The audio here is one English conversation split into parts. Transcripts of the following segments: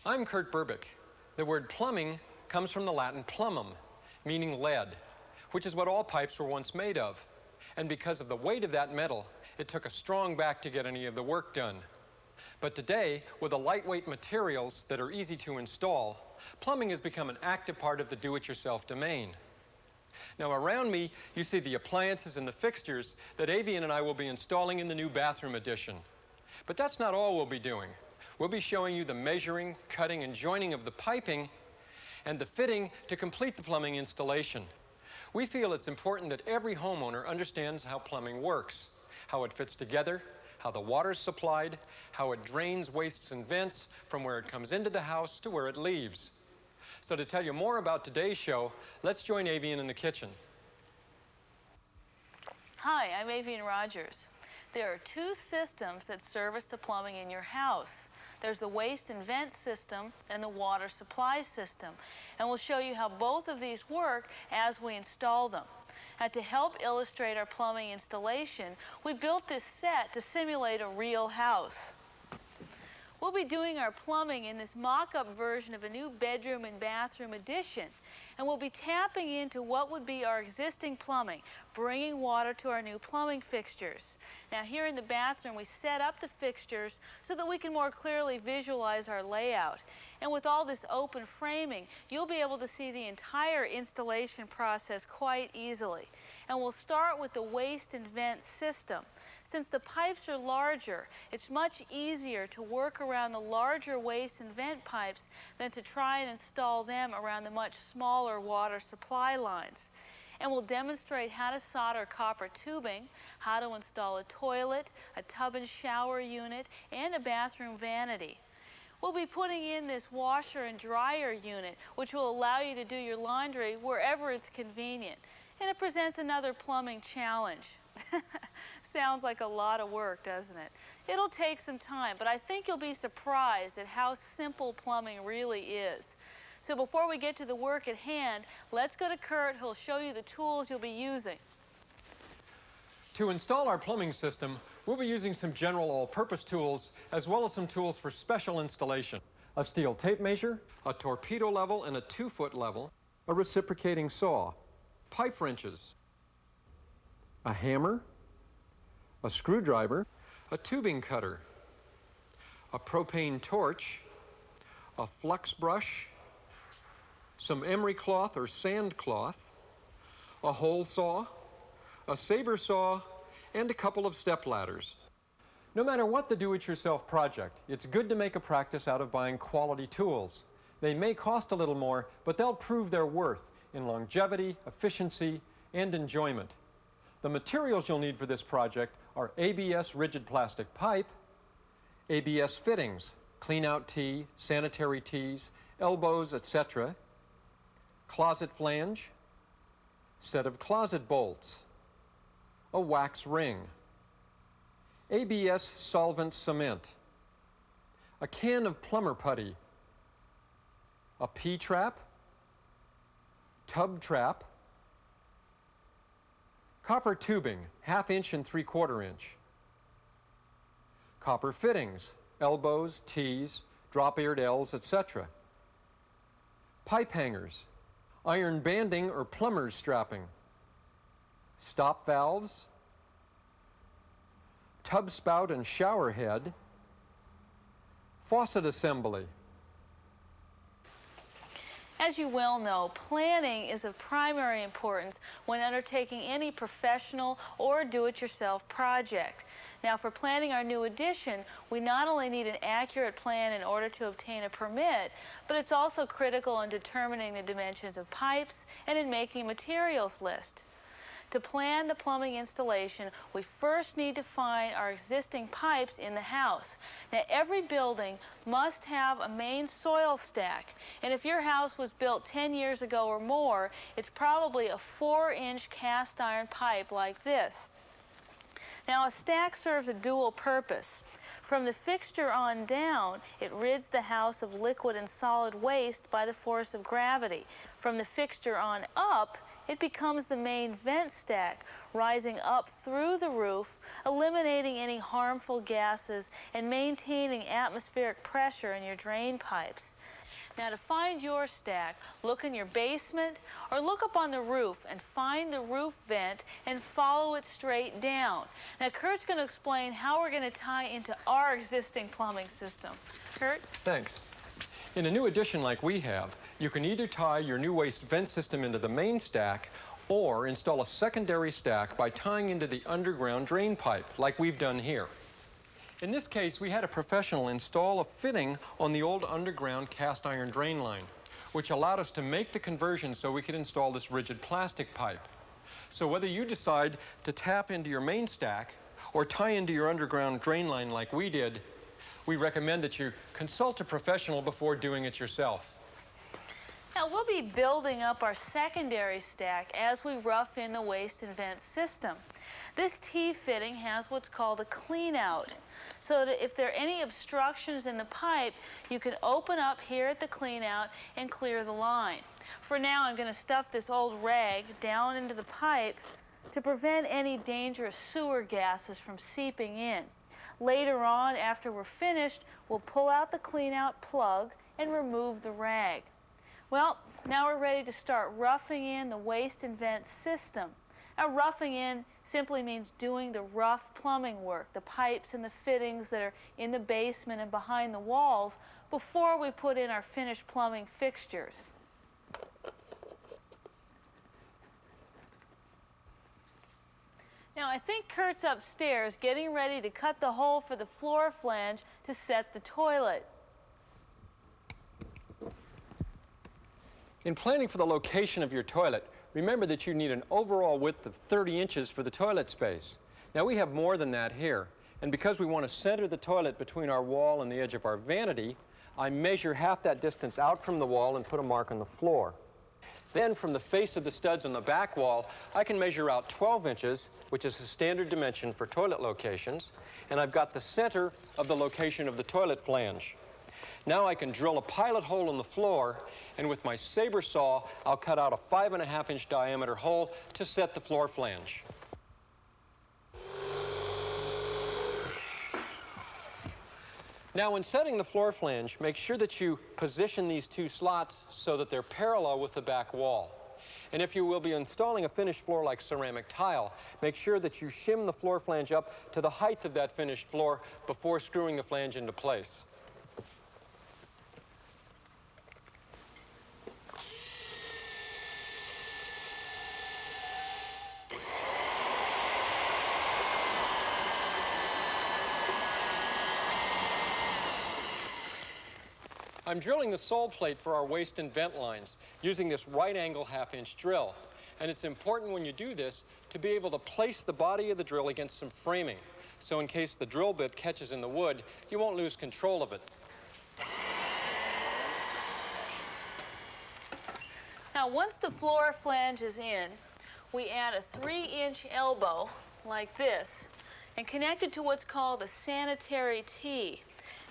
I'm Kurt Burbick. The word plumbing comes from the Latin plumum, meaning lead, which is what all pipes were once made of. And because of the weight of that metal, it took a strong back to get any of the work done. But today, with the lightweight materials that are easy to install, plumbing has become an active part of the do-it-yourself domain. Now around me, you see the appliances and the fixtures that Avian and I will be installing in the new bathroom addition. But that's not all we'll be doing. We'll be showing you the measuring, cutting, and joining of the piping and the fitting to complete the plumbing installation. We feel it's important that every homeowner understands how plumbing works, how it fits together, how the water's supplied, how it drains wastes and vents from where it comes into the house to where it leaves. So to tell you more about today's show, let's join Avian in the kitchen. Hi, I'm Avian Rogers. There are two systems that service the plumbing in your house. There's the waste and vent system and the water supply system. And we'll show you how both of these work as we install them. And to help illustrate our plumbing installation, we built this set to simulate a real house. We'll be doing our plumbing in this mock-up version of a new bedroom and bathroom addition. And we'll be tapping into what would be our existing plumbing, bringing water to our new plumbing fixtures. Now here in the bathroom, we set up the fixtures so that we can more clearly visualize our layout. And with all this open framing, you'll be able to see the entire installation process quite easily. And we'll start with the waste and vent system. Since the pipes are larger, it's much easier to work around the larger waste and vent pipes than to try and install them around the much smaller water supply lines. And we'll demonstrate how to solder copper tubing, how to install a toilet, a tub and shower unit, and a bathroom vanity. We'll be putting in this washer and dryer unit, which will allow you to do your laundry wherever it's convenient. And it presents another plumbing challenge. Sounds like a lot of work, doesn't it? It'll take some time, but I think you'll be surprised at how simple plumbing really is. So before we get to the work at hand, let's go to Kurt, who'll show you the tools you'll be using. To install our plumbing system, we'll be using some general all-purpose tools as well as some tools for special installation. A steel tape measure, a torpedo level and a 2-foot level, a reciprocating saw, pipe wrenches, a hammer, a screwdriver, a tubing cutter, a propane torch, a flux brush, some emery cloth or sand cloth, a hole saw, a saber saw, and a couple of step ladders. No matter what the do-it-yourself project, it's good to make a practice out of buying quality tools. They may cost a little more, but they'll prove their worth in longevity, efficiency, and enjoyment. The materials you'll need for this project are ABS rigid plastic pipe, ABS fittings, clean-out tee, sanitary tees, elbows, etc., closet flange, set of closet bolts, a wax ring, ABS solvent cement, a can of plumber putty, a P-trap, tub trap, copper tubing, 1/2 inch and 3/4 inch, copper fittings, elbows, T's, drop-eared L's, etc., pipe hangers, iron banding or plumber's strapping, stop valves, tub spout and shower head, faucet assembly. As you well know, planning is of primary importance when undertaking any professional or do-it-yourself project. Now, for planning our new addition, we not only need an accurate plan in order to obtain a permit, but it's also critical in determining the dimensions of pipes and in making a materials list. To plan the plumbing installation, we first need to find our existing pipes in the house. Now, every building must have a main soil stack, and if your house was built 10 years ago or more, it's probably a 4-inch cast iron pipe like this. Now, a stack serves a dual purpose. From the fixture on down, it rids the house of liquid and solid waste by the force of gravity. From the fixture on up, it becomes the main vent stack, rising up through the roof, eliminating any harmful gases and maintaining atmospheric pressure in your drain pipes. Now to find your stack, look in your basement or look up on the roof and find the roof vent and follow it straight down. Now Kurt's going to explain how we're going to tie into our existing plumbing system. Kurt? Thanks. In a new addition like we have, you can either tie your new waste vent system into the main stack or install a secondary stack by tying into the underground drain pipe, like we've done here. In this case, we had a professional install a fitting on the old underground cast iron drain line, which allowed us to make the conversion so we could install this rigid plastic pipe. So whether you decide to tap into your main stack or tie into your underground drain line like we did, we recommend that you consult a professional before doing it yourself. Now we'll be building up our secondary stack as we rough in the waste and vent system. This T-fitting has what's called a clean out, so that if there are any obstructions in the pipe, you can open up here at the clean out and clear the line. For now, I'm going to stuff this old rag down into the pipe to prevent any dangerous sewer gases from seeping in. Later on, after we're finished, we'll pull out the clean out plug and remove the rag. Well, now we're ready to start roughing in the waste and vent system. Now, roughing in simply means doing the rough plumbing work, the pipes and the fittings that are in the basement and behind the walls before we put in our finished plumbing fixtures. Now, I think Kurt's upstairs getting ready to cut the hole for the floor flange to set the toilet. In planning for the location of your toilet, remember that you need an overall width of 30 inches for the toilet space. Now we have more than that here, and because we want to center the toilet between our wall and the edge of our vanity, I measure half that distance out from the wall and put a mark on the floor. Then from the face of the studs on the back wall, I can measure out 12 inches, which is a standard dimension for toilet locations, and I've got the center of the location of the toilet flange. Now I can drill a pilot hole in the floor, and with my saber saw, I'll cut out a 5.5-inch diameter hole to set the floor flange. Now, when setting the floor flange, make sure that you position these two slots so that they're parallel with the back wall. And if you will be installing a finished floor like ceramic tile, make sure that you shim the floor flange up to the height of that finished floor before screwing the flange into place. I'm drilling the sole plate for our waste and vent lines using this right-angle half-inch drill. And it's important when you do this to be able to place the body of the drill against some framing. So in case the drill bit catches in the wood, you won't lose control of it. Now once the floor flange is in, we add a 3-inch elbow like this and connect it to what's called a sanitary T.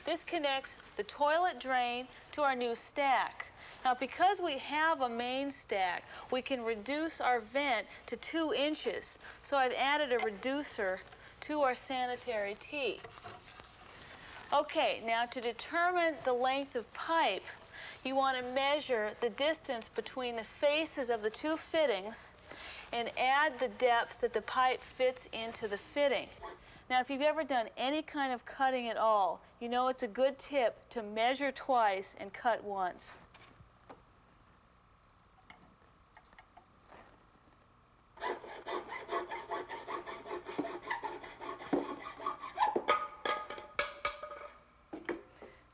This connects the toilet drain to our new stack. Now, because we have a main stack, we can reduce our vent to 2 inches. So I've added a reducer to our sanitary T. Okay, now to determine the length of pipe, you want to measure the distance between the faces of the two fittings and add the depth that the pipe fits into the fitting. Now, if you've ever done any kind of cutting at all, you know it's a good tip to measure twice and cut once.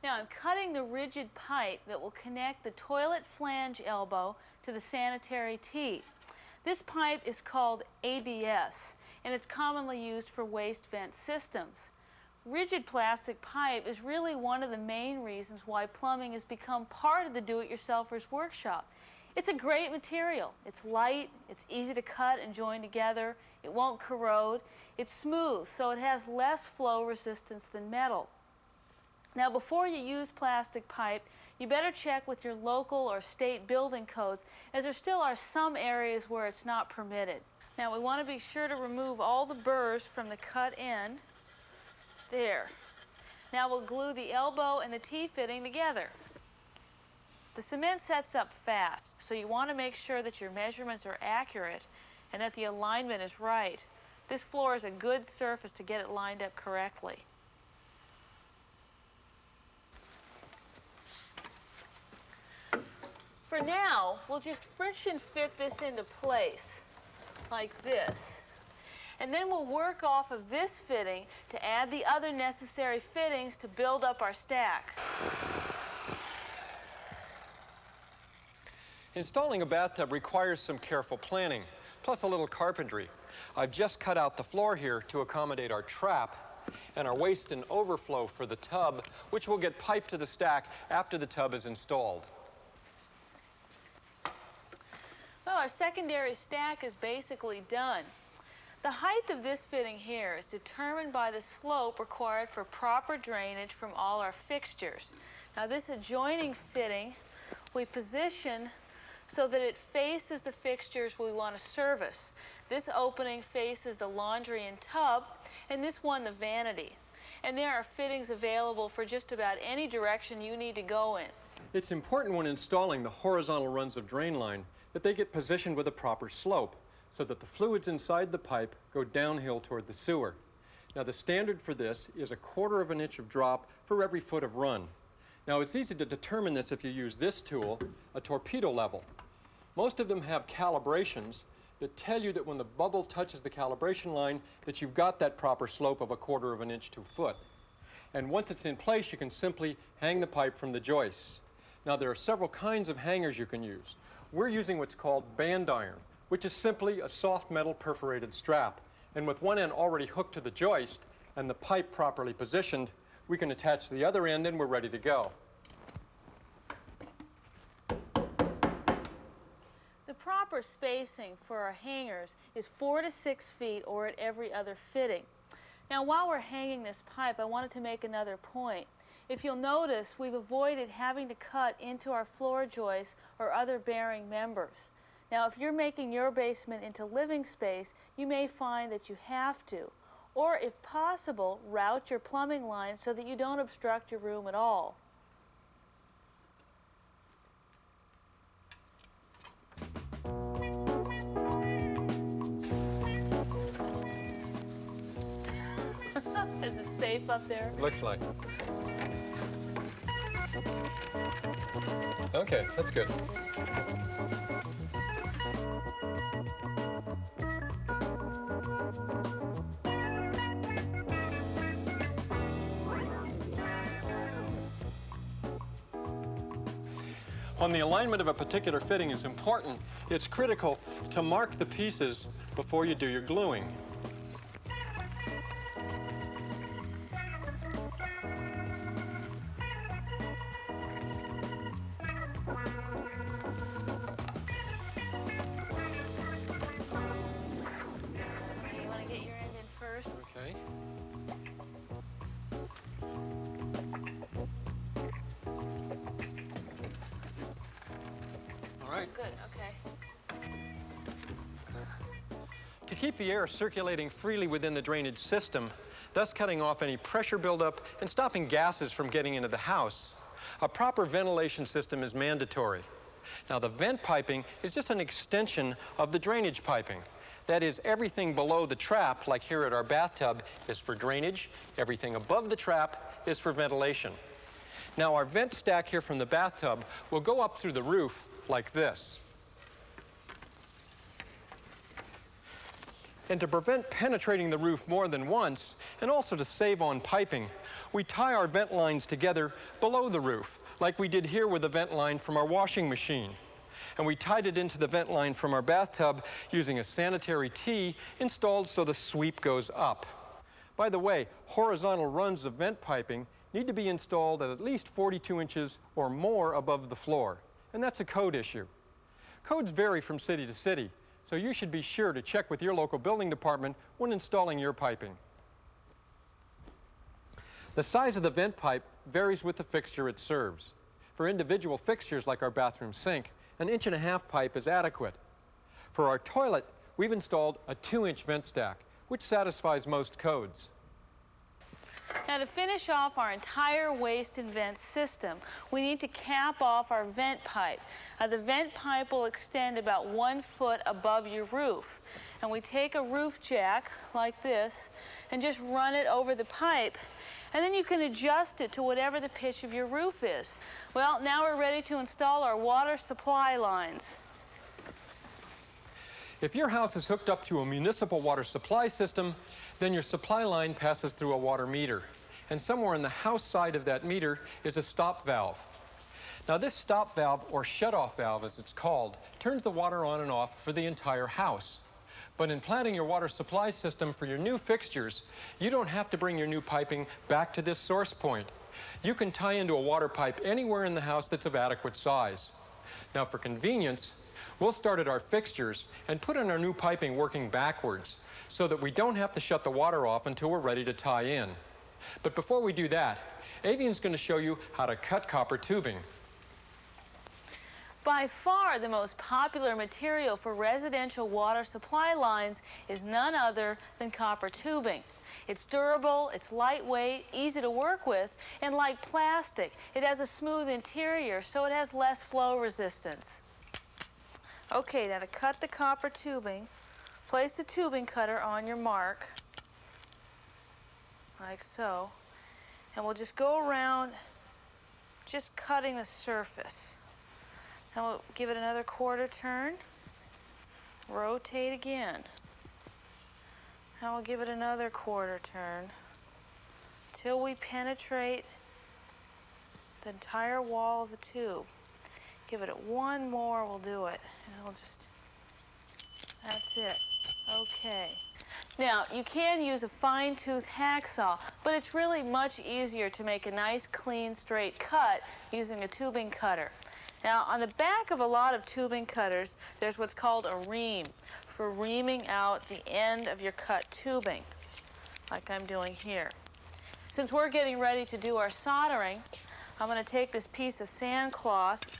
Now, I'm cutting the rigid pipe that will connect the toilet flange elbow to the sanitary T. This pipe is called ABS, and it's commonly used for waste vent systems. Rigid plastic pipe is really one of the main reasons why plumbing has become part of the do-it-yourselfer's workshop. It's a great material. It's light, it's easy to cut and join together, it won't corrode, it's smooth, so it has less flow resistance than metal. Now, before you use plastic pipe, you better check with your local or state building codes, as there still are some areas where it's not permitted. Now, we want to be sure to remove all the burrs from the cut end. There. Now we'll glue the elbow and the T-fitting together. The cement sets up fast, so you want to make sure that your measurements are accurate and that the alignment is right. This floor is a good surface to get it lined up correctly. For now, we'll just friction fit this into place, like this. And then we'll work off of this fitting to add the other necessary fittings to build up our stack. Installing a bathtub requires some careful planning, plus a little carpentry. I've just cut out the floor here to accommodate our trap and our waste and overflow for the tub, which will get piped to the stack after the tub is installed. Well, our secondary stack is basically done. The height of this fitting here is determined by the slope required for proper drainage from all our fixtures. Now, this adjoining fitting we position so that it faces the fixtures we want to service. This opening faces the laundry and tub, and this one the vanity. And there are fittings available for just about any direction you need to go in. It's important when installing the horizontal runs of drain line that they get positioned with a proper slope so that the fluids inside the pipe go downhill toward the sewer. Now, the standard for this is 1/4 of an inch of drop for every foot of run. Now, it's easy to determine this if you use this tool, a torpedo level. Most of them have calibrations that tell you that when the bubble touches the calibration line that you've got that proper slope of 1/4 of an inch to a foot. And once it's in place, you can simply hang the pipe from the joists. Now, there are several kinds of hangers you can use. We're using what's called band iron, which is simply a soft metal perforated strap. And with one end already hooked to the joist and the pipe properly positioned, we can attach the other end and we're ready to go. The proper spacing for our hangers is 4 to 6 feet or at every other fitting. Now, while we're hanging this pipe, I wanted to make another point. If you'll notice, we've avoided having to cut into our floor joists or other bearing members. Now, if you're making your basement into living space, you may find that you have to. Or, if possible, route your plumbing line so that you don't obstruct your room at all. Is it safe up there? Looks like. Okay, that's good. When the alignment of a particular fitting is important, it's critical to mark the pieces before you do your gluing. You want to get your end in first? Okay. All right. Good, okay. To keep the air circulating freely within the drainage system, thus cutting off any pressure buildup and stopping gases from getting into the house, a proper ventilation system is mandatory. Now, the vent piping is just an extension of the drainage piping. That is, everything below the trap, like here at our bathtub, is for drainage. Everything above the trap is for ventilation. Now, our vent stack here from the bathtub will go up through the roof like this. And to prevent penetrating the roof more than once, and also to save on piping, we tie our vent lines together below the roof, like we did here with the vent line from our washing machine. And we tied it into the vent line from our bathtub using a sanitary tee installed so the sweep goes up. By the way, horizontal runs of vent piping need to be installed at least 42 inches or more above the floor. And that's a code issue. Codes vary from city to city, so you should be sure to check with your local building department when installing your piping. The size of the vent pipe varies with the fixture it serves. For individual fixtures like our bathroom sink, an 1.5-inch pipe is adequate. For our toilet, we've installed a 2-inch vent stack, which satisfies most codes. Now to finish off our entire waste and vent system, we need to cap off our vent pipe. The vent pipe will extend about 1 foot above your roof. And we take a roof jack like this and just run it over the pipe. And then you can adjust it to whatever the pitch of your roof is. Well, now we're ready to install our water supply lines. If your house is hooked up to a municipal water supply system, then your supply line passes through a water meter. And somewhere on the house side of that meter is a stop valve. Now this stop valve, or shut-off valve as it's called, turns the water on and off for the entire house. But in planning your water supply system for your new fixtures, you don't have to bring your new piping back to this source point. You can tie into a water pipe anywhere in the house that's of adequate size. Now for convenience, we'll start at our fixtures and put in our new piping working backwards so that we don't have to shut the water off until we're ready to tie in. But before we do that, Avian's going to show you how to cut copper tubing. By far the most popular material for residential water supply lines is none other than copper tubing. It's durable, it's lightweight, easy to work with, and like plastic, it has a smooth interior, so it has less flow resistance. Okay, now to cut the copper tubing, place the tubing cutter on your mark, like so, and we'll just go around just cutting the surface. And we'll give it another quarter turn, rotate again. And we'll give it another quarter turn till we penetrate the entire wall of the tube. Give it one more, we'll do it. And we'll just, that's it. Okay. Now, you can use a fine-tooth hacksaw, but it's really much easier to make a nice, clean, straight cut using a tubing cutter. Now, on the back of a lot of tubing cutters, there's what's called a ream for reaming out the end of your cut tubing, like I'm doing here. Since we're getting ready to do our soldering, I'm going to take this piece of sand cloth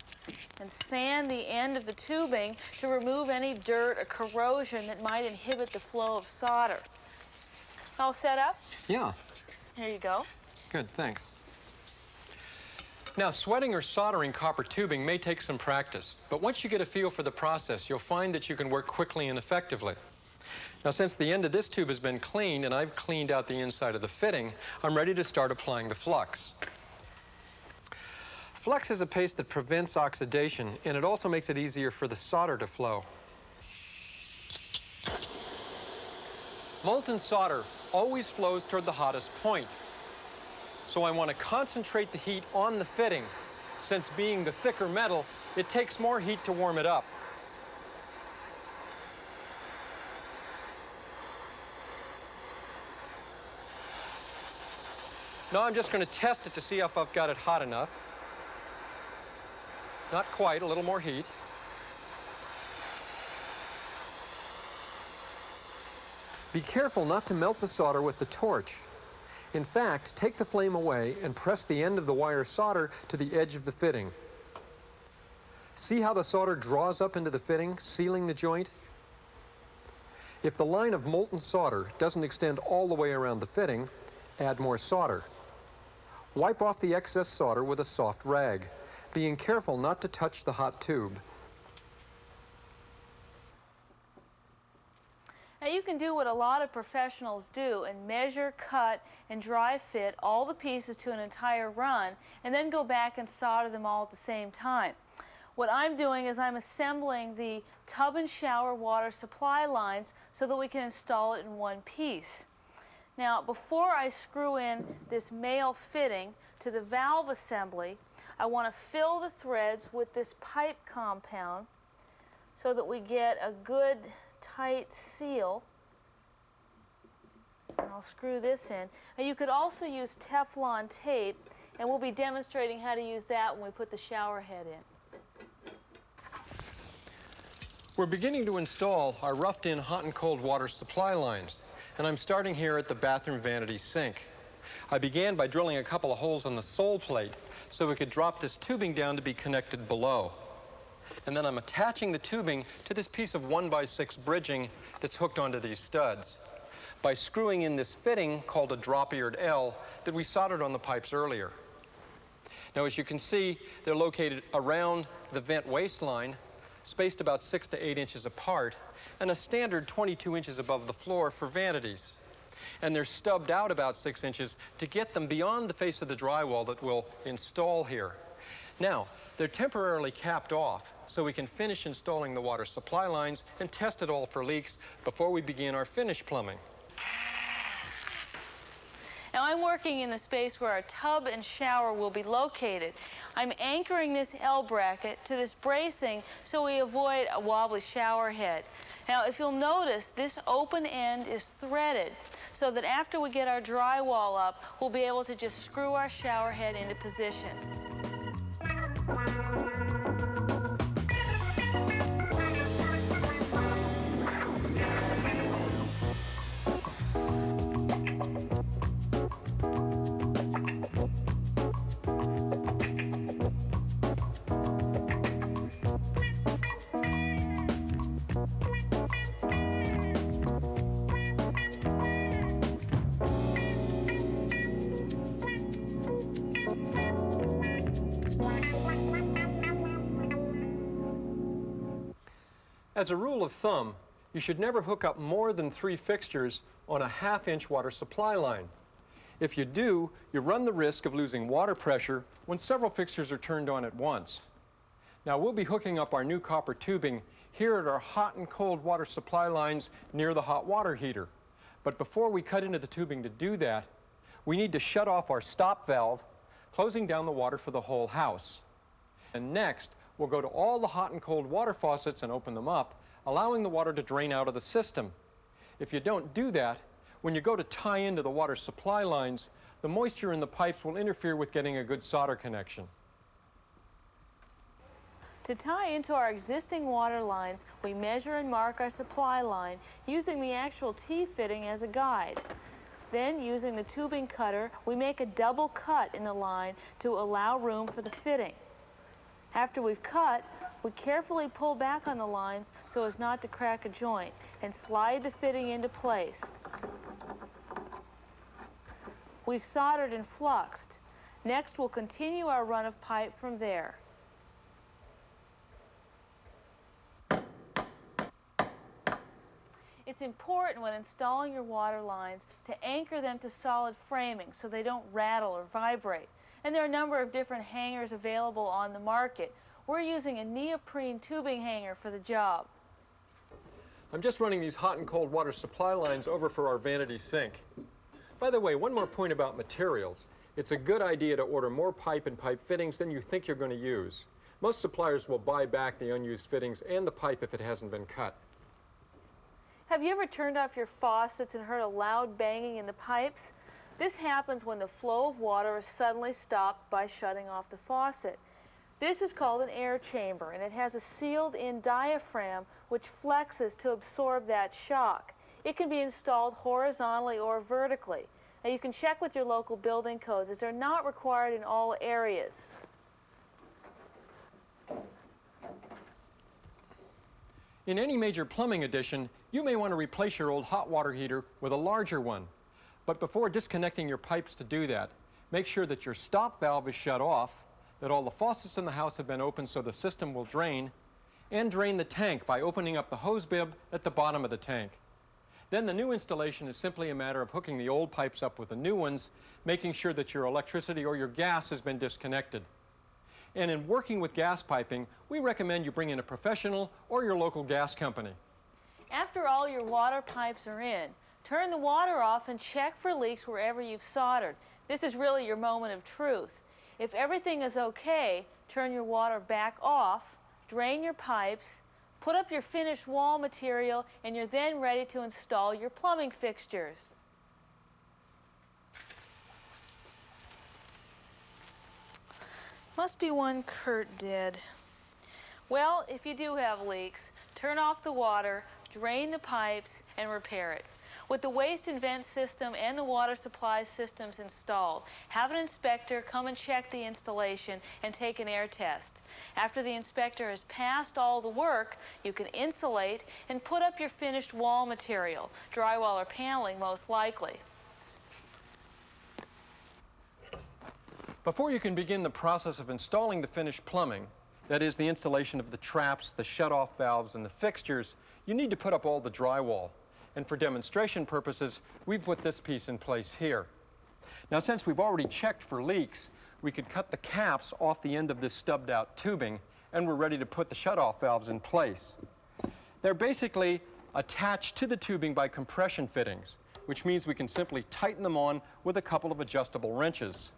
and sand the end of the tubing to remove any dirt or corrosion that might inhibit the flow of solder. All set up? Yeah. Here you go. Good, thanks. Now, sweating or soldering copper tubing may take some practice, but once you get a feel for the process, you'll find that you can work quickly and effectively. Now, since the end of this tube has been cleaned and I've cleaned out the inside of the fitting, I'm ready to start applying the flux. Flux is a paste that prevents oxidation, and it also makes it easier for the solder to flow. Molten solder always flows toward the hottest point. So I want to concentrate the heat on the fitting. Since being the thicker metal, it takes more heat to warm it up. Now I'm just going to test it to see if I've got it hot enough. Not quite, a little more heat. Be careful not to melt the solder with the torch. In fact, take the flame away and press the end of the wire solder to the edge of the fitting. See how the solder draws up into the fitting, sealing the joint? If the line of molten solder doesn't extend all the way around the fitting, add more solder. Wipe off the excess solder with a soft rag, being careful not to touch the hot tube. Now you can do what a lot of professionals do and measure, cut, and dry fit all the pieces to an entire run and then go back and solder them all at the same time. What I'm doing is I'm assembling the tub and shower water supply lines so that we can install it in one piece. Now before I screw in this male fitting to the valve assembly, I want to fill the threads with this pipe compound so that we get a good tight seal. And I'll screw this in. Now you could also use Teflon tape, and we'll be demonstrating how to use that when we put the shower head in. We're beginning to install our roughed-in hot and cold water supply lines, and I'm starting here at the bathroom vanity sink. I began by drilling a couple of holes on the sole plate so we could drop this tubing down to be connected below. And then I'm attaching the tubing to this piece of 1x6 bridging that's hooked onto these studs. by screwing in this fitting called a drop-eared L that we soldered on the pipes earlier. Now, as you can see, they're located around the vent waistline, spaced about 6 to 8 inches apart, and a standard 22 inches above the floor for vanities. And they're stubbed out about 6 inches to get them beyond the face of the drywall that we'll install here. Now, they're temporarily capped off so we can finish installing the water supply lines and test it all for leaks before we begin our finish plumbing. Now I'm working in the space where our tub and shower will be located. I'm anchoring this L bracket to this bracing so we avoid a wobbly shower head. Now if you'll notice, this open end is threaded so that after we get our drywall up, we'll be able to just screw our shower head into position. As a rule of thumb, you should never hook up more than 3 fixtures on a ½ inch water supply line. If you do, you run the risk of losing water pressure when several fixtures are turned on at once. Now, we'll be hooking up our new copper tubing here at our hot and cold water supply lines near the hot water heater. But before we cut into the tubing to do that, we need to shut off our stop valve, closing down the water for the whole house. And next, we'll go to all the hot and cold water faucets and open them up, allowing the water to drain out of the system. If you don't do that, when you go to tie into the water supply lines, the moisture in the pipes will interfere with getting a good solder connection. To tie into our existing water lines, we measure and mark our supply line using the actual T-fitting as a guide. Then, using the tubing cutter, we make a double cut in the line to allow room for the fitting. After we've cut, we carefully pull back on the lines so as not to crack a joint and slide the fitting into place. We've soldered and fluxed. Next, we'll continue our run of pipe from there. It's important when installing your water lines to anchor them to solid framing so they don't rattle or vibrate. And there are a number of different hangers available on the market. We're using a neoprene tubing hanger for the job. I'm just running these hot and cold water supply lines over for our vanity sink. By the way, one more point about materials. It's a good idea to order more pipe and pipe fittings than you think you're going to use. Most suppliers will buy back the unused fittings and the pipe if it hasn't been cut. Have you ever turned off your faucets and heard a loud banging in the pipes? This happens when the flow of water is suddenly stopped by shutting off the faucet. This is called an air chamber, and it has a sealed-in diaphragm which flexes to absorb that shock. It can be installed horizontally or vertically. Now, you can check with your local building codes as they're not required in all areas. In any major plumbing addition, you may want to replace your old hot water heater with a larger one. But before disconnecting your pipes to do that, make sure that your stop valve is shut off, that all the faucets in the house have been opened so the system will drain, and drain the tank by opening up the hose bib at the bottom of the tank. Then the new installation is simply a matter of hooking the old pipes up with the new ones, making sure that your electricity or your gas has been disconnected. And in working with gas piping, we recommend you bring in a professional or your local gas company. After all your water pipes are in, turn the water off and check for leaks wherever you've soldered. This is really your moment of truth. If everything is okay, turn your water back off, drain your pipes, put up your finished wall material, and you're then ready to install your plumbing fixtures. Must be one Kurt did. Well, if you do have leaks, turn off the water, drain the pipes, and repair it. With the waste and vent system and the water supply systems installed, have an inspector come and check the installation and take an air test. After the inspector has passed all the work, you can insulate and put up your finished wall material, drywall or paneling most likely. Before you can begin the process of installing the finished plumbing, that is the installation of the traps, the shut-off valves, and the fixtures, you need to put up all the drywall. And for demonstration purposes, we've put this piece in place here. Now, since we've already checked for leaks, we could cut the caps off the end of this stubbed out tubing, and we're ready to put the shut-off valves in place. They're basically attached to the tubing by compression fittings, which means we can simply tighten them on with a couple of adjustable wrenches.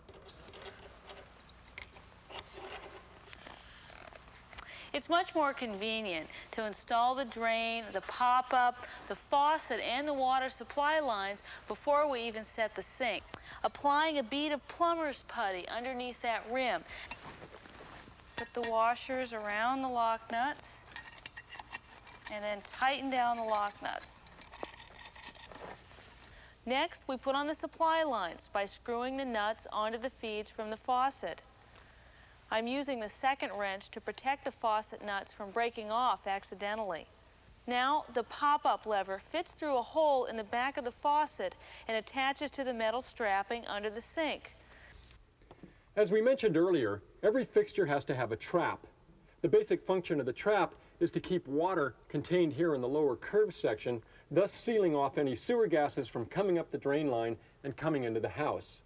It's much more convenient to install the drain, the pop-up, the faucet, and the water supply lines before we even set the sink. Applying a bead of plumber's putty underneath that rim. Put the washers around the lock nuts and then tighten down the lock nuts. Next, we put on the supply lines by screwing the nuts onto the feeds from the faucet. I'm using the second wrench to protect the faucet nuts from breaking off accidentally. Now, the pop-up lever fits through a hole in the back of the faucet and attaches to the metal strapping under the sink. As we mentioned earlier, every fixture has to have a trap. The basic function of the trap is to keep water contained here in the lower curved section, thus sealing off any sewer gases from coming up the drain line and coming into the house.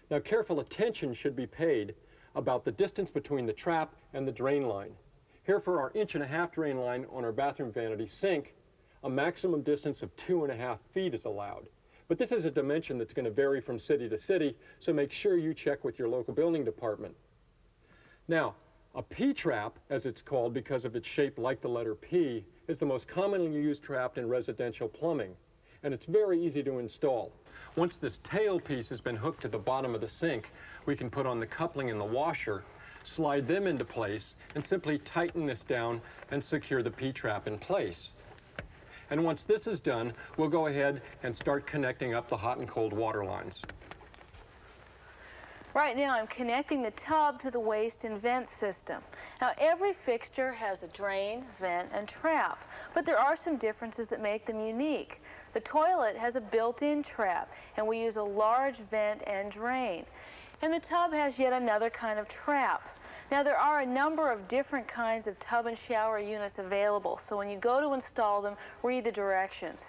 Now, careful attention should be paid about the distance between the trap and the drain line. Here for our 1.5-inch drain line on our bathroom vanity sink, a maximum distance of 2.5 feet is allowed. But this is a dimension that's going to vary from city to city, so make sure you check with your local building department. Now, a P-trap, as it's called because of its shape like the letter P, is the most commonly used trap in residential plumbing, and it's very easy to install. Once this tail piece has been hooked to the bottom of the sink, we can put on the coupling and the washer, slide them into place, and simply tighten this down and secure the P-trap in place. And once this is done, we'll go ahead and start connecting up the hot and cold water lines. Right now I'm connecting the tub to the waste and vent system. Now every fixture has a drain, vent, and trap, but there are some differences that make them unique. The toilet has a built-in trap, and we use a large vent and drain. And the tub has yet another kind of trap. Now there are a number of different kinds of tub and shower units available, so when you go to install them, read the directions.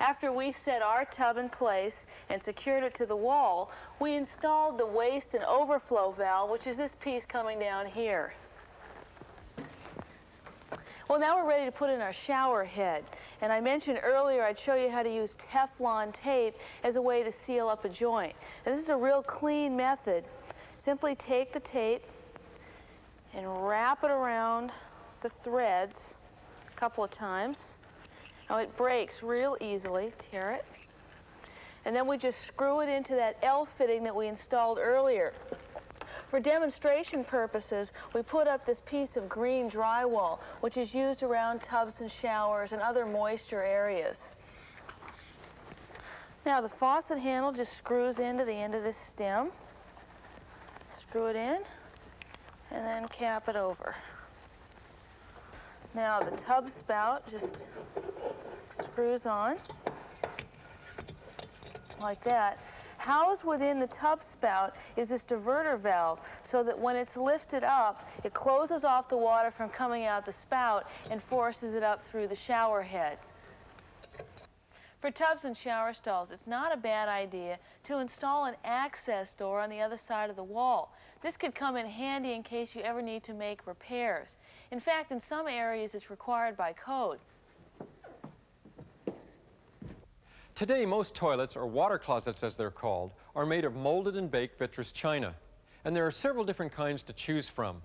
After we set our tub in place and secured it to the wall, we installed the waste and overflow valve, which is this piece coming down here. Well, now we're ready to put in our shower head. And I mentioned earlier I'd show you how to use Teflon tape as a way to seal up a joint. And this is a real clean method. Simply take the tape and wrap it around the threads a couple of times. Now it breaks real easily, tear it. And then we just screw it into that L fitting that we installed earlier. For demonstration purposes, we put up this piece of green drywall, which is used around tubs and showers and other moisture areas. Now the faucet handle just screws into the end of this stem. Screw it in, and then cap it over. Now the tub spout just screws on, like that. Housed within the tub spout is this diverter valve, so that when it's lifted up, it closes off the water from coming out the spout and forces it up through the shower head. For tubs and shower stalls, it's not a bad idea to install an access door on the other side of the wall. This could come in handy in case you ever need to make repairs. In fact, in some areas it's required by code. Today, most toilets, or water closets as they're called, are made of molded and baked vitreous china. And there are several different kinds to choose from.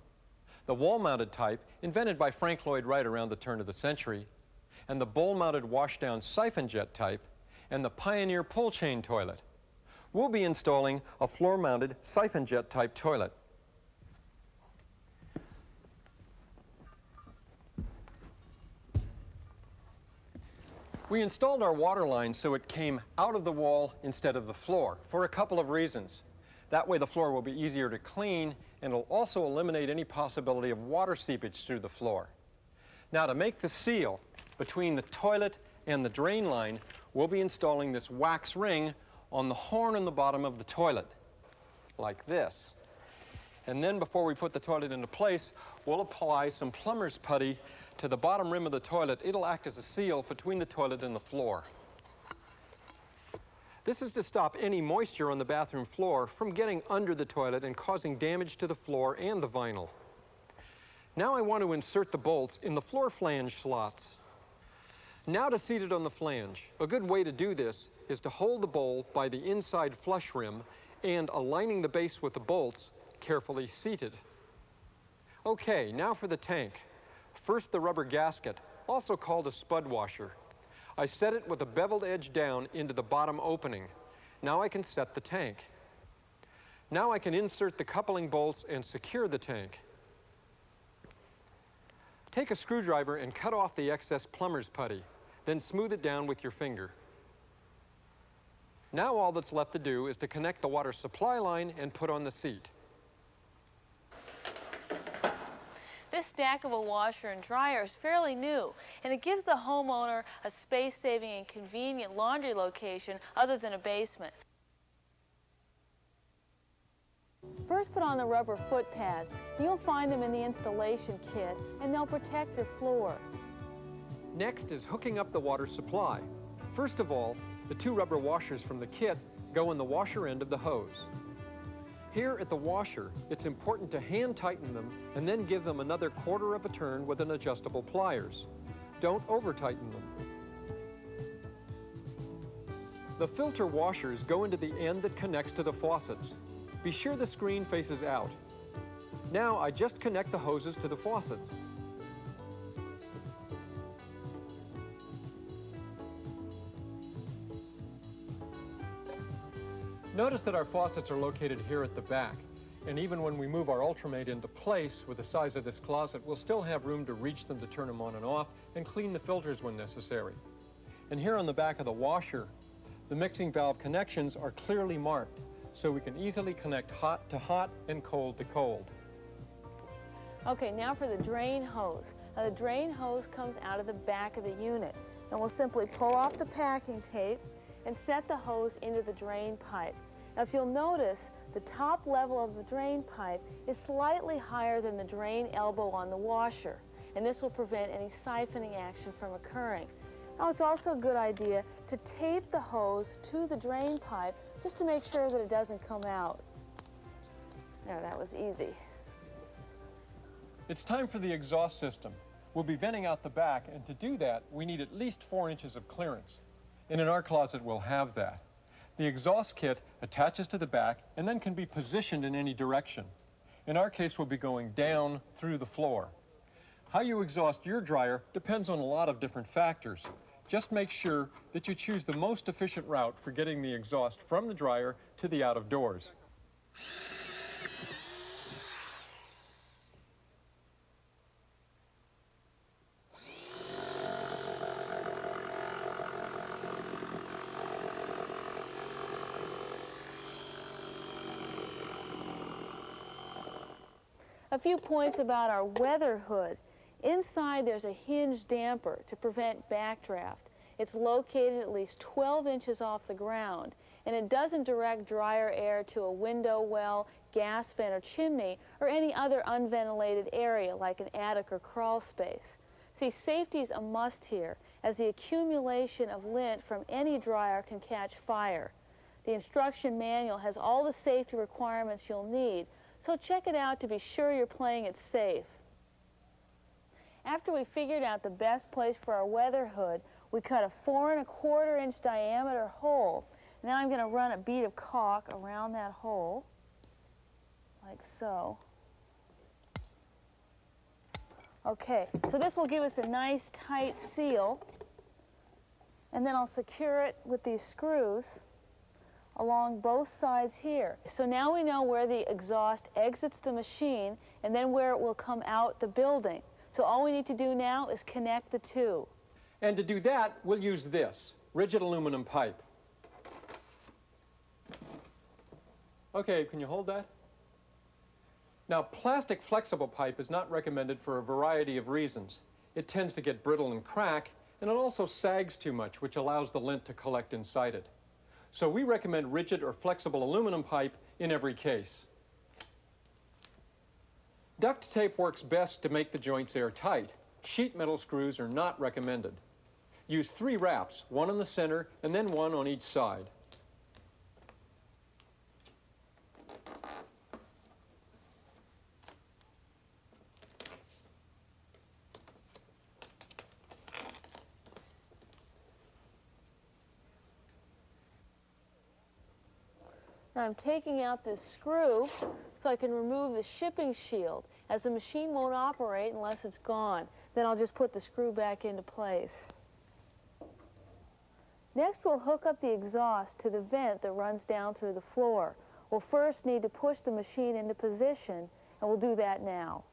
The wall-mounted type, invented by Frank Lloyd Wright around the turn of the century, and the bowl-mounted washdown siphon jet type, and the Pioneer pull-chain toilet. We'll be installing a floor-mounted siphon jet type toilet. We installed our water line so it came out of the wall instead of the floor for a couple of reasons. That way the floor will be easier to clean and it'll also eliminate any possibility of water seepage through the floor. Now to make the seal between the toilet and the drain line, we'll be installing this wax ring on the horn in the bottom of the toilet, like this. And then before we put the toilet into place, we'll apply some plumber's putty to the bottom rim of the toilet. It'll act as a seal between the toilet and the floor. This is to stop any moisture on the bathroom floor from getting under the toilet and causing damage to the floor and the vinyl. Now I want to insert the bolts in the floor flange slots. Now to seat it on the flange. A good way to do this is to hold the bowl by the inside flush rim and aligning the base with the bolts, carefully seated. Okay, now for the tank. First, the rubber gasket, also called a spud washer. I set it with a beveled edge down into the bottom opening. Now I can set the tank. Now I can insert the coupling bolts and secure the tank. Take a screwdriver and cut off the excess plumber's putty, then smooth it down with your finger. Now all that's left to do is to connect the water supply line and put on the seat. This stackable washer and dryer is fairly new, and it gives the homeowner a space-saving and convenient laundry location other than a basement. First, put on the rubber foot pads. You'll find them in the installation kit, and they'll protect your floor. Next is hooking up the water supply. First of all, the two rubber washers from the kit go in the washer end of the hose. Here at the washer, it's important to hand tighten them and then give them another quarter of a turn with an adjustable pliers. Don't over tighten them. The filter washers go into the end that connects to the faucets. Be sure the screen faces out. Now I just connect the hoses to the faucets. Notice that our faucets are located here at the back, and even when we move our Ultramate into place with the size of this closet, we'll still have room to reach them to turn them on and off and clean the filters when necessary. And here on the back of the washer, the mixing valve connections are clearly marked, so we can easily connect hot to hot and cold to cold. Okay, now for the drain hose. Now the drain hose comes out of the back of the unit, and we'll simply pull off the packing tape and set the hose into the drain pipe. Now if you'll notice, the top level of the drain pipe is slightly higher than the drain elbow on the washer, and this will prevent any siphoning action from occurring. Now it's also a good idea to tape the hose to the drain pipe just to make sure that it doesn't come out. There, that was easy. It's time for the exhaust system. We'll be venting out the back, and to do that, we need at least 4 inches of clearance. And in our closet, we'll have that. The exhaust kit attaches to the back and then can be positioned in any direction. In our case, we'll be going down through the floor. How you exhaust your dryer depends on a lot of different factors. Just make sure that you choose the most efficient route for getting the exhaust from the dryer to the out of doors. A few points about our weather hood. Inside there's a hinge damper to prevent backdraft. It's located at least 12 inches off the ground, and it doesn't direct dryer air to a window well, gas vent or chimney, or any other unventilated area like an attic or crawl space. See, safety's a must here, as the accumulation of lint from any dryer can catch fire. The instruction manual has all the safety requirements you'll need, so check it out to be sure you're playing it safe. After we figured out the best place for our weather hood, we cut a 4 1/4 inch diameter hole. Now I'm going to run a bead of caulk around that hole, like so. Okay, so this will give us a nice tight seal, and then I'll secure it with these screws along both sides here. So now we know where the exhaust exits the machine and then where it will come out the building. So all we need to do now is connect the two. And to do that, we'll use this, rigid aluminum pipe. Okay, can you hold that? Now, plastic flexible pipe is not recommended for a variety of reasons. It tends to get brittle and crack, and it also sags too much, which allows the lint to collect inside it. So we recommend rigid or flexible aluminum pipe in every case. Duct tape works best to make the joints airtight. Sheet metal screws are not recommended. Use 3 wraps, one in the center and then one on each side. Now I'm taking out this screw so I can remove the shipping shield, as the machine won't operate unless it's gone. Then I'll just put the screw back into place. Next, we'll hook up the exhaust to the vent that runs down through the floor. We'll first need to push the machine into position, and we'll do that now.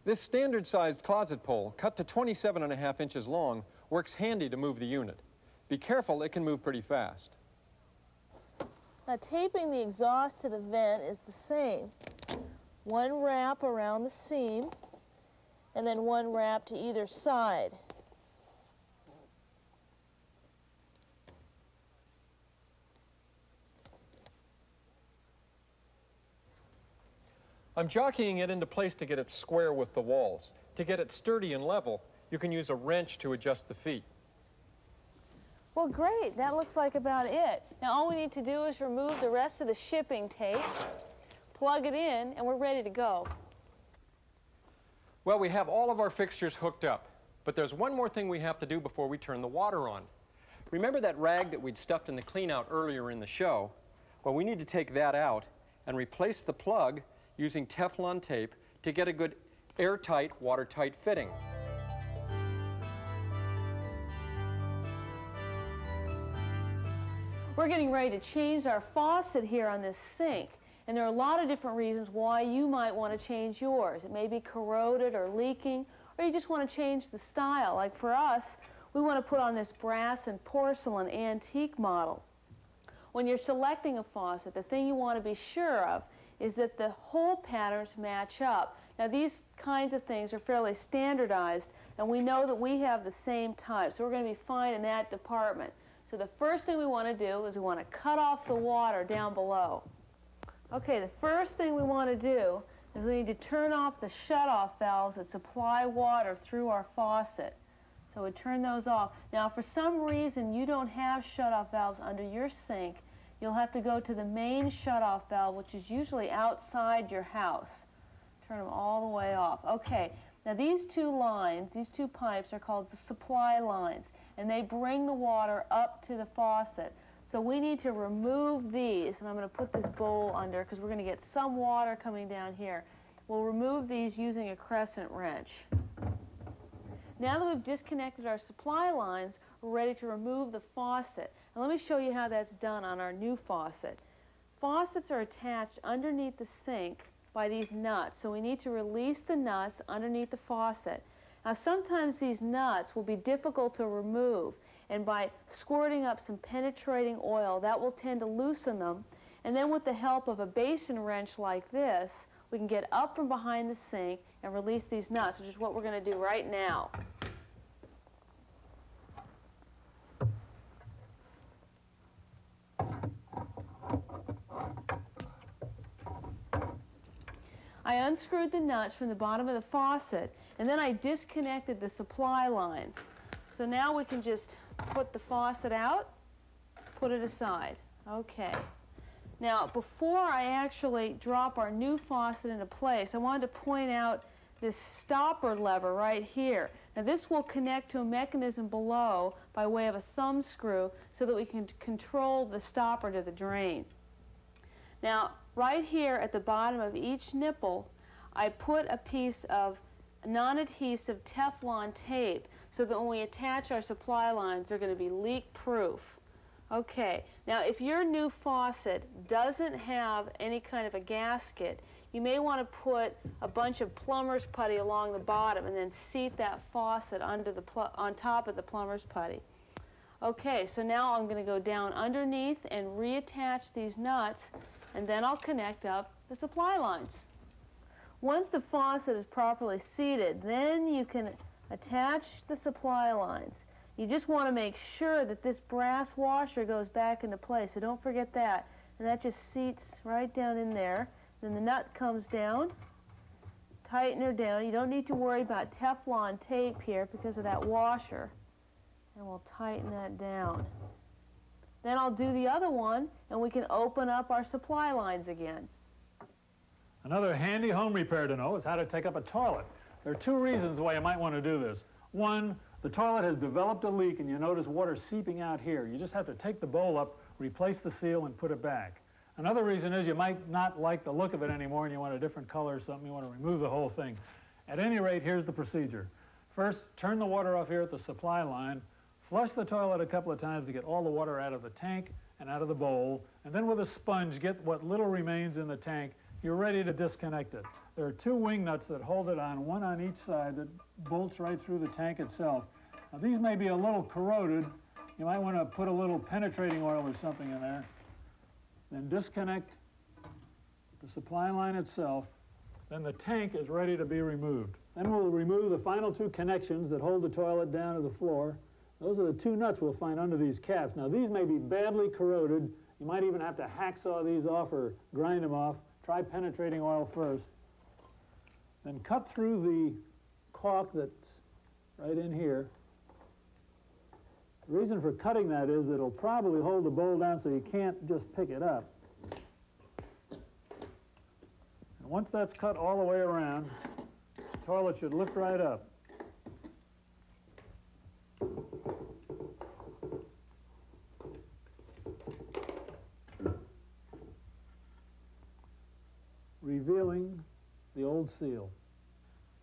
This standard-sized closet pole, cut to 27.5 inches long, works handy to move the unit. Be careful, it can move pretty fast. Now, taping the exhaust to the vent is the same. One wrap around the seam, and then one wrap to either side. I'm jockeying it into place to get it square with the walls. To get it sturdy and level, you can use a wrench to adjust the feet. Well, great. That looks like about it. Now, all we need to do is remove the rest of the shipping tape, plug it in, and we're ready to go. Well, we have all of our fixtures hooked up, but there's one more thing we have to do before we turn the water on. Remember that rag that we'd stuffed in the cleanout earlier in the show? Well, we need to take that out and replace the plug using Teflon tape to get a good airtight, watertight fitting. We're getting ready to change our faucet here on this sink, and there are a lot of different reasons why you might want to change yours. It may be corroded or leaking, or you just want to change the style. Like for us, we want to put on this brass and porcelain antique model. When you're selecting a faucet, the thing you want to be sure of is that the hole patterns match up. Now, these kinds of things are fairly standardized, and we know that we have the same type, so we're going to be fine in that department. So the first thing we want to do is we want to cut off the water down below. Okay, the first thing we want to do is we need to turn off the shut-off valves that supply water through our faucet. So we turn those off. Now, if for some reason you don't have shut-off valves under your sink, you'll have to go to the main shut-off valve, which is usually outside your house. Turn them all the way off. Okay, now these two lines, these two pipes are called the supply lines, and they bring the water up to the faucet. So we need to remove these, and I'm going to put this bowl under because we're going to get some water coming down here. We'll remove these using a crescent wrench. Now that we've disconnected our supply lines, we're ready to remove the faucet. And let me show you how that's done on our new faucet. Faucets are attached underneath the sink by these nuts, so we need to release the nuts underneath the faucet. Now, sometimes these nuts will be difficult to remove, and by squirting up some penetrating oil, that will tend to loosen them. And then with the help of a basin wrench like this, we can get up from behind the sink and release these nuts, which is what we're going to do right now. I unscrewed the nuts from the bottom of the faucet, and then I disconnected the supply lines. So now we can just put the faucet out, put it aside. Okay. Now, before I actually drop our new faucet into place, I wanted to point out this stopper lever right here. Now, this will connect to a mechanism below by way of a thumb screw so that we can control the stopper to the drain. Now, right here at the bottom of each nipple, I put a piece of non-adhesive Teflon tape so that when we attach our supply lines, they're going to be leak-proof. Okay, now if your new faucet doesn't have any kind of a gasket, you may want to put a bunch of plumber's putty along the bottom and then seat that faucet under the on top of the plumber's putty. Okay, so now I'm going to go down underneath and reattach these nuts, and then I'll connect up the supply lines. Once the faucet is properly seated, then you can attach the supply lines. You just want to make sure that this brass washer goes back into place, so don't forget that. And that just seats right down in there. Then the nut comes down, tighten her down. You don't need to worry about Teflon tape here because of that washer. And we'll tighten that down. Then I'll do the other one, and we can open up our supply lines again. Another handy home repair to know is how to take up a toilet. There are two reasons why you might want to do this. One, the toilet has developed a leak and you notice water seeping out here. You just have to take the bowl up, replace the seal, and put it back. Another reason is you might not like the look of it anymore and you want a different color or something. You want to remove the whole thing. At any rate, here's the procedure. First, turn the water off here at the supply line. Flush the toilet a couple of times to get all the water out of the tank and out of the bowl. And then with a sponge, get what little remains in the tank. You're ready to disconnect it. There are two wing nuts that hold it on, one on each side that bolts right through the tank itself. Now these may be a little corroded. You might want to put a little penetrating oil or something in there. Then disconnect the supply line itself. Then the tank is ready to be removed. Then we'll remove the final two connections that hold the toilet down to the floor. Those are the two nuts we'll find under these caps. Now these may be badly corroded. You might even have to hacksaw these off or grind them off. Try penetrating oil first. Then cut through the caulk that's right in here. The reason for cutting that is that it'll probably hold the bowl down so you can't just pick it up. And once that's cut all the way around, the toilet should lift right up. Revealing the old seal.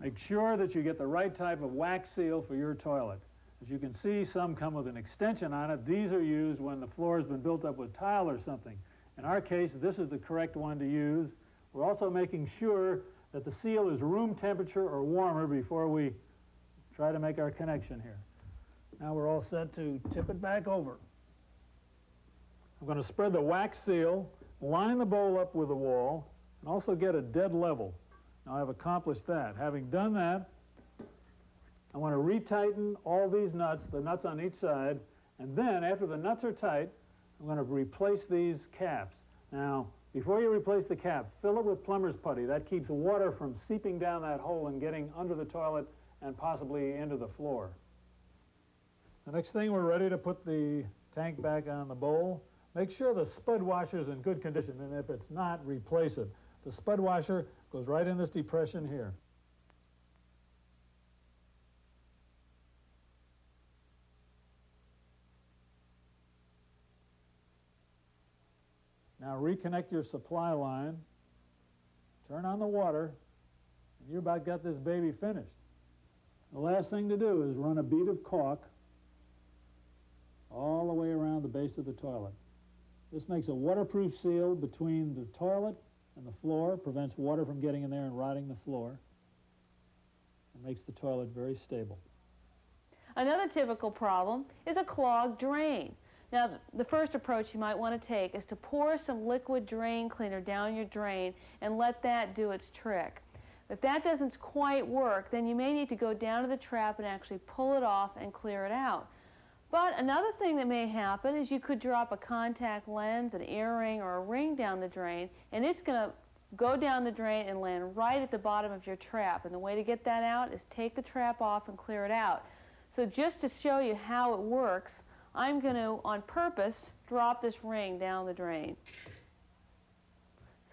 Make sure that you get the right type of wax seal for your toilet. As you can see, some come with an extension on it. These are used when the floor has been built up with tile or something. In our case, this is the correct one to use. We're also making sure that the seal is room temperature or warmer before we try to make our connection here. Now we're all set to tip it back over. I'm going to spread the wax seal, line the bowl up with the wall, and also get a dead level. Now I've accomplished that. Having done that, I want to retighten all these nuts, the nuts on each side, and then after the nuts are tight, I'm going to replace these caps. Now, before you replace the cap, fill it with plumber's putty. That keeps water from seeping down that hole and getting under the toilet and possibly into the floor. The next thing, we're ready to put the tank back on the bowl. Make sure the spud washer is in good condition, and if it's not, replace it. The spud washer goes right in this depression here. Now reconnect your supply line, turn on the water, and you about got this baby finished. The last thing to do is run a bead of caulk all the way around the base of the toilet. This makes a waterproof seal between the toilet and the floor, prevents water from getting in there and rotting the floor, and makes the toilet very stable. Another typical problem is a clogged drain. Now, the first approach you might want to take is to pour some liquid drain cleaner down your drain and let that do its trick. If that doesn't quite work, then you may need to go down to the trap and actually pull it off and clear it out. But another thing that may happen is you could drop a contact lens, an earring, or a ring down the drain, and it's going to go down the drain and land right at the bottom of your trap. And the way to get that out is take the trap off and clear it out. So just to show you how it works, I'm going to, on purpose, drop this ring down the drain.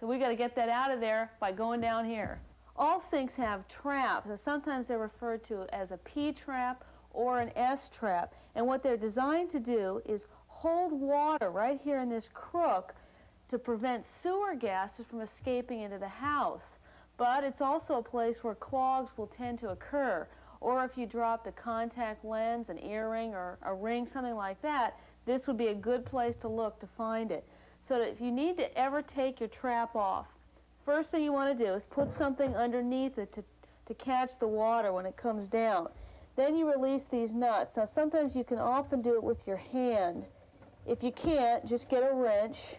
So we've got to get that out of there by going down here. All sinks have traps, and sometimes they're referred to as a P-trap or an S-trap. And what they're designed to do is hold water right here in this crook to prevent sewer gases from escaping into the house. But it's also a place where clogs will tend to occur. Or if you dropped a contact lens, an earring, or a ring, something like that, this would be a good place to look to find it. So that if you need to ever take your trap off, first thing you want to do is put something underneath it to catch the water when it comes down. Then you release these nuts. Now sometimes you can often do it with your hand. If you can't, just get a wrench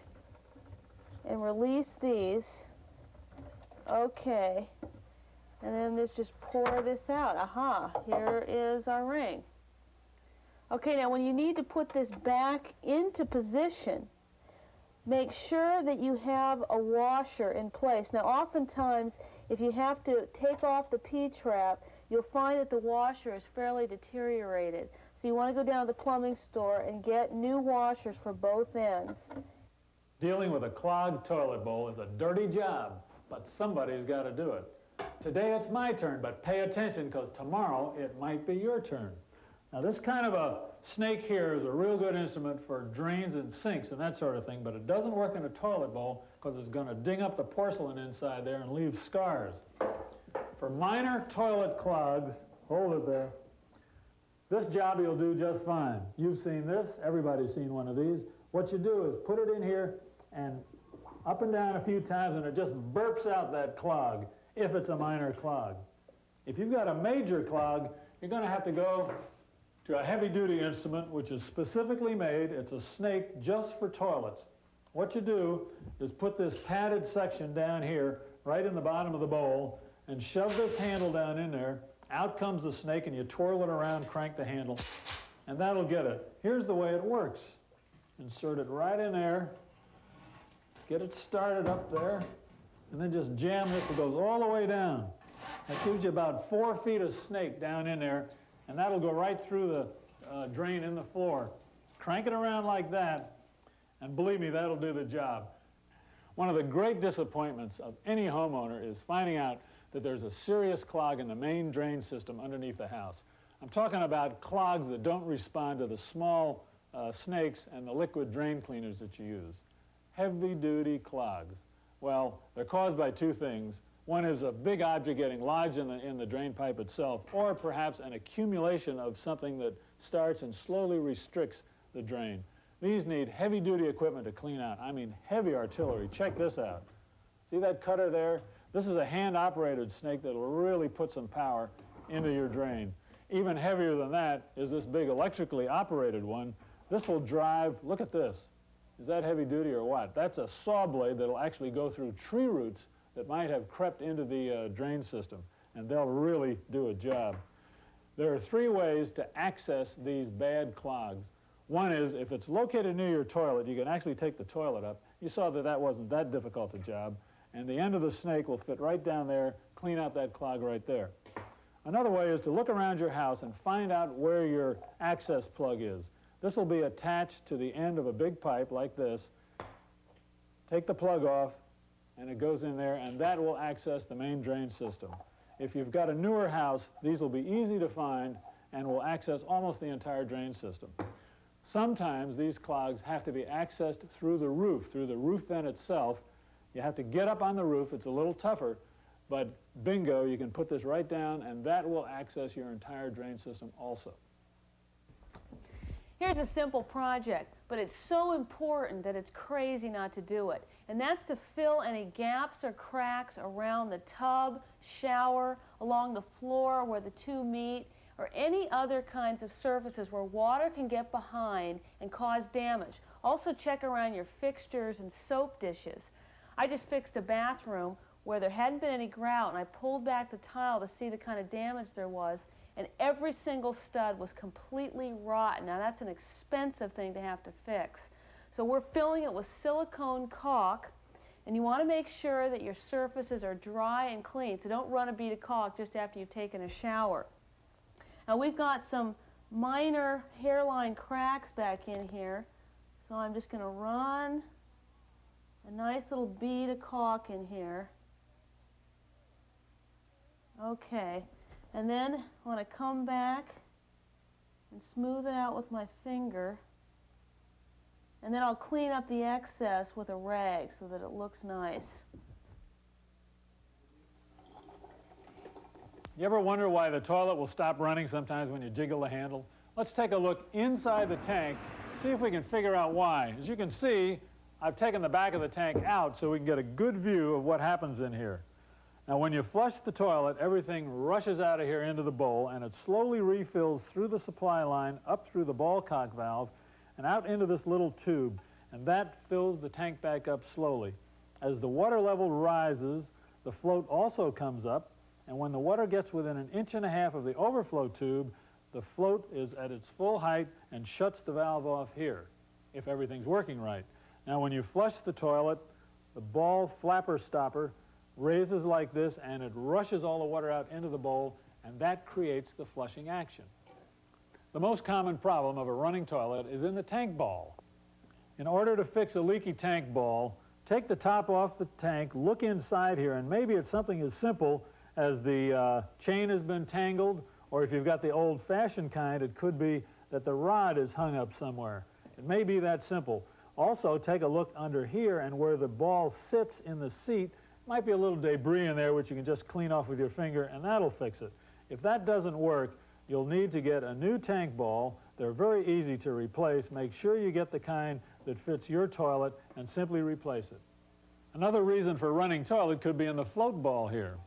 and release these. Okay. And then just pour this out. Aha, here is our ring. Okay, now when you need to put this back into position, make sure that you have a washer in place. Now oftentimes, if you have to take off the P-trap, you'll find that the washer is fairly deteriorated. So you want to go down to the plumbing store and get new washers for both ends. Dealing with a clogged toilet bowl is a dirty job, but somebody's got to do it. Today it's my turn, but pay attention because tomorrow it might be your turn. Now this kind of a snake here is a real good instrument for drains and sinks and that sort of thing, but it doesn't work in a toilet bowl because it's going to ding up the porcelain inside there and leave scars. For minor toilet clogs, hold it there, this job you'll do just fine. You've seen this, everybody's seen one of these. What you do is put it in here and up and down a few times and it just burps out that clog if it's a minor clog. If you've got a major clog, you're going to have to go to a heavy-duty instrument which is specifically made. It's a snake just for toilets. What you do is put this padded section down here right in the bottom of the bowl and shove this handle down in there. Out comes the snake and you twirl it around, crank the handle, and that'll get it. Here's the way it works. Insert it right in there, get it started up there, and then just jam this. It goes all the way down. That gives you about 4 feet of snake down in there, and that'll go right through the drain in the floor. Crank it around like that, and believe me, that'll do the job. One of the great disappointments of any homeowner is finding out that there's a serious clog in the main drain system underneath the house. I'm talking about clogs that don't respond to the small snakes and the liquid drain cleaners that you use. Heavy-duty clogs. Well, they're caused by two things. One is a big object getting lodged in the drain pipe itself, or perhaps an accumulation of something that starts and slowly restricts the drain. These need heavy-duty equipment to clean out. I mean, heavy artillery. Check this out. See that cutter there? This is a hand-operated snake that will really put some power into your drain. Even heavier than that is this big electrically operated one. This will drive, look at this. Is that heavy duty or what? That's a saw blade that'll actually go through tree roots that might have crept into the drain system, and they'll really do a job. There are 3 ways to access these bad clogs. One is, if it's located near your toilet, you can actually take the toilet up. You saw that that wasn't that difficult a job, and the end of the snake will fit right down there, clean out that clog right there. Another way is to look around your house and find out where your access plug is. This will be attached to the end of a big pipe like this. Take the plug off, and it goes in there, and that will access the main drain system. If you've got a newer house, these will be easy to find and will access almost the entire drain system. Sometimes these clogs have to be accessed through the roof vent itself. You have to get up on the roof. It's a little tougher, but bingo, you can put this right down, and that will access your entire drain system also. Here's a simple project, but it's so important that it's crazy not to do it. And that's to fill any gaps or cracks around the tub, shower, along the floor where the two meet, or any other kinds of surfaces where water can get behind and cause damage. Also check around your fixtures and soap dishes. I just fixed a bathroom where there hadn't been any grout, and I pulled back the tile to see the kind of damage there was, and every single stud was completely rotten. Now that's an expensive thing to have to fix. So we're filling it with silicone caulk, and you want to make sure that your surfaces are dry and clean, so don't run a bead of caulk just after you've taken a shower. Now we've got some minor hairline cracks back in here, so I'm just going to run a nice little bead of caulk in here. Okay, and then I want to come back and smooth it out with my finger, and then I'll clean up the excess with a rag so that it looks nice. You ever wonder why the toilet will stop running sometimes when you jiggle the handle? Let's take a look inside the tank, see if we can figure out why. As you can see, I've taken the back of the tank out so we can get a good view of what happens in here. Now, when you flush the toilet, everything rushes out of here into the bowl, and it slowly refills through the supply line, up through the ball cock valve, and out into this little tube, and that fills the tank back up slowly. As the water level rises, the float also comes up, and when the water gets within 1.5 inches of the overflow tube, the float is at its full height and shuts the valve off here, if everything's working right. Now, when you flush the toilet, the ball flapper stopper raises like this, and it rushes all the water out into the bowl, and that creates the flushing action. The most common problem of a running toilet is in the tank ball. In order to fix a leaky tank ball, take the top off the tank, look inside here, and maybe it's something as simple as the chain has been tangled, or if you've got the old-fashioned kind, it could be that the rod is hung up somewhere. It may be that simple. Also, take a look under here, and where the ball sits in the seat, might be a little debris in there which you can just clean off with your finger, and that'll fix it. If that doesn't work, you'll need to get a new tank ball. They're very easy to replace. Make sure you get the kind that fits your toilet and simply replace it. Another reason for running toilet could be in the float ball here.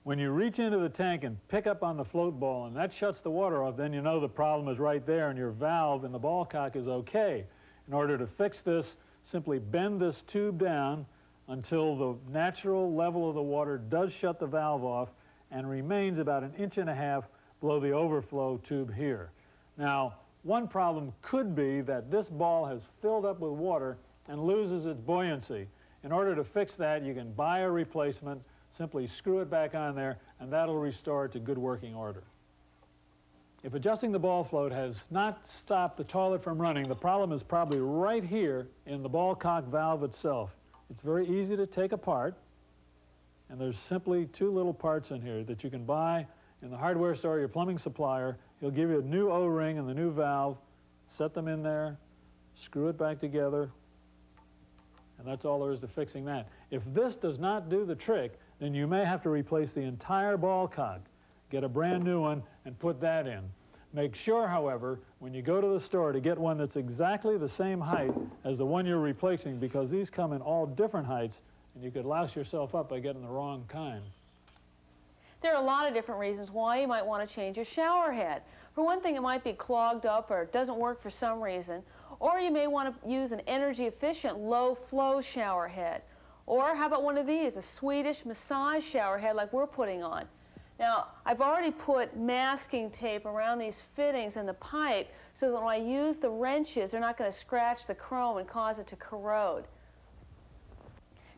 When you reach into the tank and pick up on the float ball and that shuts the water off, then you know the problem is right there and your valve in the ball cock is okay. In order to fix this, simply bend this tube down until the natural level of the water does shut the valve off and remains about 1.5 inches below the overflow tube here. Now, one problem could be that this ball has filled up with water and loses its buoyancy. In order to fix that, you can buy a replacement, simply screw it back on there, and that'll restore it to good working order. If adjusting the ball float has not stopped the toilet from running, the problem is probably right here in the ball cock valve itself. It's very easy to take apart, and there's simply 2 little parts in here that you can buy in the hardware store or your plumbing supplier. He'll give you a new O-ring and the new valve, set them in there, screw it back together, and that's all there is to fixing that. If this does not do the trick, then you may have to replace the entire ball cock, get a brand new one, and put that in. Make sure, however, when you go to the store to get one that's exactly the same height as the one you're replacing, because these come in all different heights, and you could louse yourself up by getting the wrong kind. There are a lot of different reasons why you might want to change your shower head. For one thing, it might be clogged up or it doesn't work for some reason. Or you may want to use an energy-efficient, low-flow shower head. Or how about one of these, a Swedish massage shower head like we're putting on. Now, I've already put masking tape around these fittings and the pipe so that when I use the wrenches, they're not going to scratch the chrome and cause it to corrode.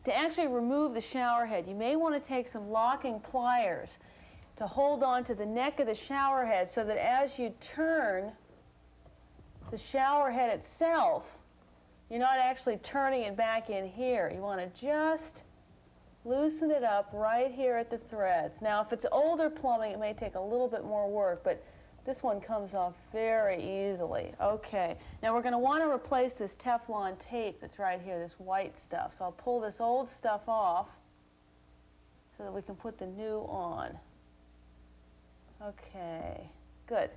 To actually remove the shower head, you may want to take some locking pliers to hold on to the neck of the shower head so that as you turn the shower head itself, you're not actually turning it back in here. You want to just loosen it up right here at the threads. Now, if it's older plumbing, it may take a little bit more work, but this one comes off very easily. Okay, now we're going to want to replace this Teflon tape that's right here, this white stuff. So I'll pull this old stuff off so that we can put the new on. Okay, good.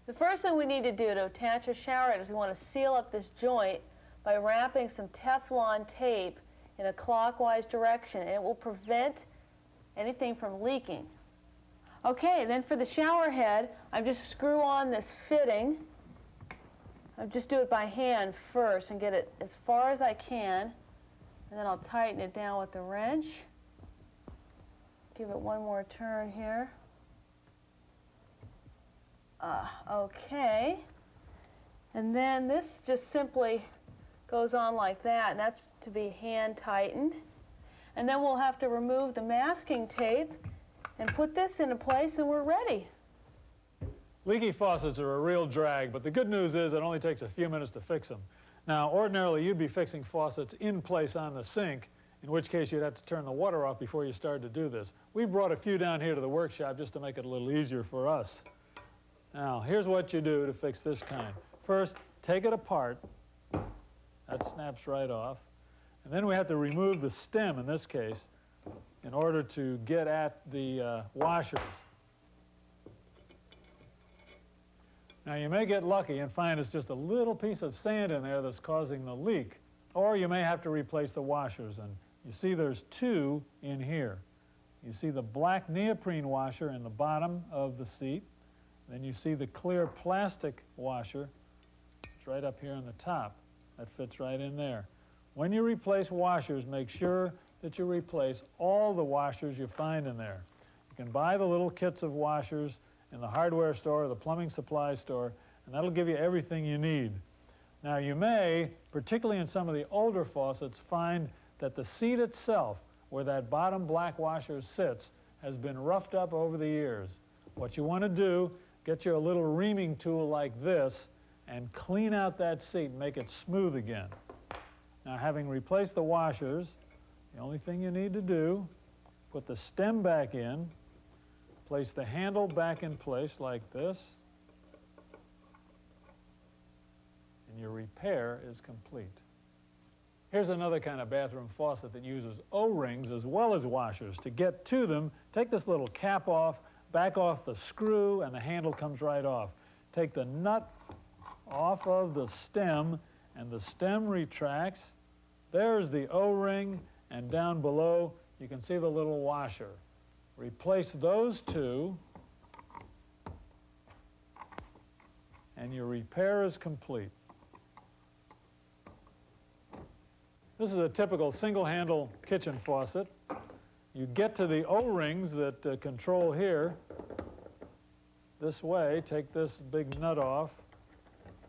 The first thing we need to do to attach a shower head is we want to seal up this joint by wrapping some Teflon tape in a clockwise direction, and it will prevent anything from leaking. Okay, then for the shower head, I just screw on this fitting. I just do it by hand first and get it as far as I can, and then I'll tighten it down with the wrench. Give it one more turn here. Okay, and then this just simply goes on like that, and that's to be hand tightened. And then we'll have to remove the masking tape and put this into place, and we're ready. Leaky faucets are a real drag, but the good news is it only takes a few minutes to fix them. Now, ordinarily, you'd be fixing faucets in place on the sink, in which case you'd have to turn the water off before you started to do this. We brought a few down here to the workshop just to make it a little easier for us. Now, here's what you do to fix this kind. First, take it apart. That snaps right off. And then we have to remove the stem, in this case, in order to get at the washers. Now, you may get lucky and find it's just a little piece of sand in there that's causing the leak. Or you may have to replace the washers, and you see there's two in here. You see the black neoprene washer in the bottom of the seat. Then you see the clear plastic washer. It's right up here on the top. That fits right in there. When you replace washers, make sure that you replace all the washers you find in there. You can buy the little kits of washers in the hardware store or the plumbing supply store, and that'll give you everything you need. Now you may, particularly in some of the older faucets, find that the seat itself, where that bottom black washer sits, has been roughed up over the years. What you want to do, get you a little reaming tool like this and clean out that seat and make it smooth again. Now, having replaced the washers, the only thing you need to do, put the stem back in, place the handle back in place like this, and your repair is complete. Here's another kind of bathroom faucet that uses O-rings as well as washers. To get to them, take this little cap off, back off the screw, and the handle comes right off. Take the nut off of the stem, and the stem retracts. There's the O-ring, and down below you can see the little washer. Replace those two, and your repair is complete. This is a typical single-handle kitchen faucet. You get to the O-rings that control here this way. Take this big nut off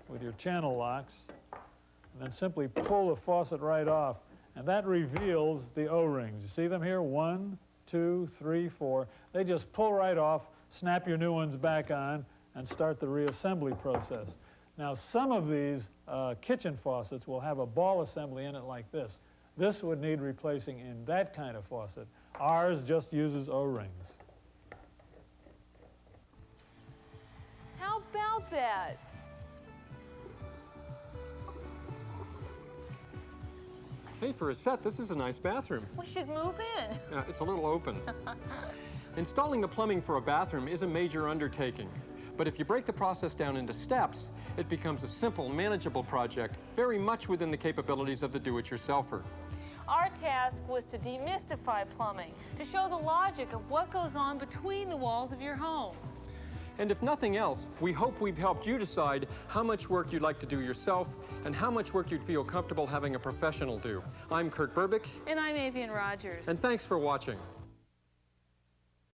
with your channel locks, and then simply pull the faucet right off, and that reveals the O-rings. You see them here? 1, 2, 3, 4. They just pull right off, snap your new ones back on, and start the reassembly process. Now, some of these kitchen faucets will have a ball assembly in it like this. This would need replacing in that kind of faucet. Ours just uses O-rings. How about that? Hey, for a set, this is a nice bathroom. We should move in. It's a little open. Installing the plumbing for a bathroom is a major undertaking. But if you break the process down into steps, it becomes a simple, manageable project, very much within the capabilities of the do-it-yourselfer. Our task was to demystify plumbing, to show the logic of what goes on between the walls of your home. And if nothing else, we hope we've helped you decide how much work you'd like to do yourself and how much work you'd feel comfortable having a professional do. I'm Kurt Burbick. And I'm Avian Rogers. And thanks for watching.